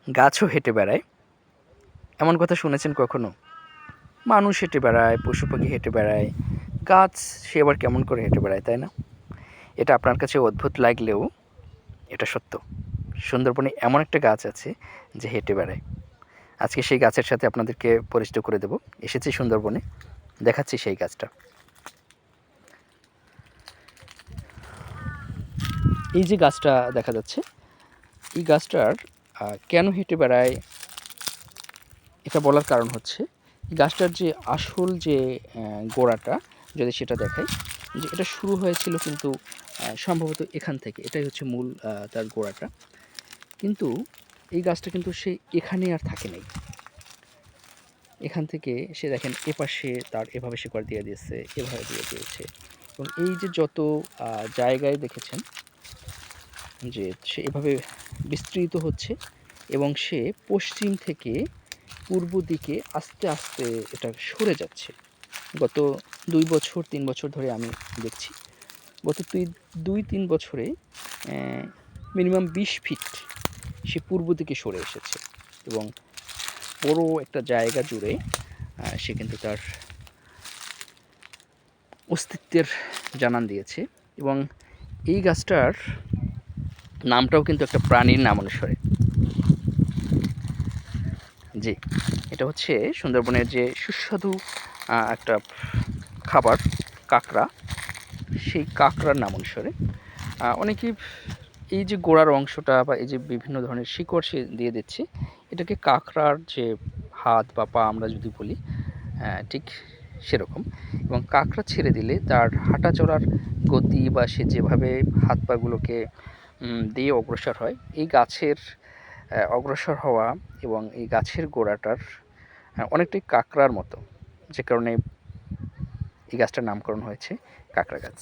গাছও হেঁটে বেড়ায়, এমন কথা শুনেছেন কখনো? মানুষ হেঁটে বেড়ায়, পশু পাখি হেঁটে বেড়ায়, গাছ সে আবার কেমন করে হেঁটে বেড়ায়, তাই না? এটা আপনার কাছে অদ্ভুত লাগলেও এটা সত্য। সুন্দরবনে এমন একটা গাছ আছে যে হেঁটে বেড়ায়। আজকে সেই গাছের সাথে আপনাদেরকে পরিচিত করে দেব। এসেছি সুন্দরবনে, দেখাচ্ছি সেই গাছটা। এই যে গাছটা দেখা যাচ্ছে, এই গাছটার কেন হেঁটে বেড়ায় এটা বলার কারণ হচ্ছে, এই গাছটার যে আসল যে গোড়াটা যদি সেটা দেখাই, যে এটা শুরু হয়েছিল কিন্তু সম্ভবত এখান থেকে। এটাই হচ্ছে মূল তার গোড়াটা। কিন্তু এই গাছটা কিন্তু সে এখানে আর থাকে নাই। এখান থেকে সে দেখেন এপাশে তার এভাবে শিকড় দিয়ে দিয়েছে, এভাবে দিয়ে দিয়েছে, এবং এই যে যত জায়গায় দেখেছেন যে সে এভাবে বিস্তৃত হচ্ছে, এবং সে পশ্চিম থেকে পূর্ব দিকে আস্তে আস্তে এটা সরে যাচ্ছে। গত 2 বছর 3 বছর ধরে আমি দেখছি, গত 2-3 বছরে মিনিমাম 20 ফিট সে পূর্ব দিকে সরে এসেছে, এবং বড় একটা জায়গা জুড়ে সে কিন্তু তার অস্তিত্বের জানান দিয়েছে। এবং এই গাছটার নামটাও কিন্তু একটা প্রাণীর নাম অনুসারে। জি, এটা হচ্ছে সুন্দরবনের যে সুস্বাদু একটা খাবার কাঁকড়া, সেই কাঁকড়ার নাম অনুসারে অনেকেই এই যে গোড়ার অংশটা বা এই যে বিভিন্ন ধরনের শিকড় সে দিয়ে দিচ্ছে, এটাকে কাঁকড়ার যে হাত বা পা আমরা যদি বলি, ঠিক সেরকম। এবং কাঁকড়া ছেড়ে দিলে তার হাঁটা চলার গতি বা সে যেভাবে হাত পাগুলোকে দিয়ে অগ্রসর হয়, এই গাছের অগ্রসর হওয়া এবং এই গাছের গোড়াটার অনেকটাই কাঁকড়ার মতো, যে কারণে এই গাছটার নামকরণ হয়েছে কাঁকড়া গাছ।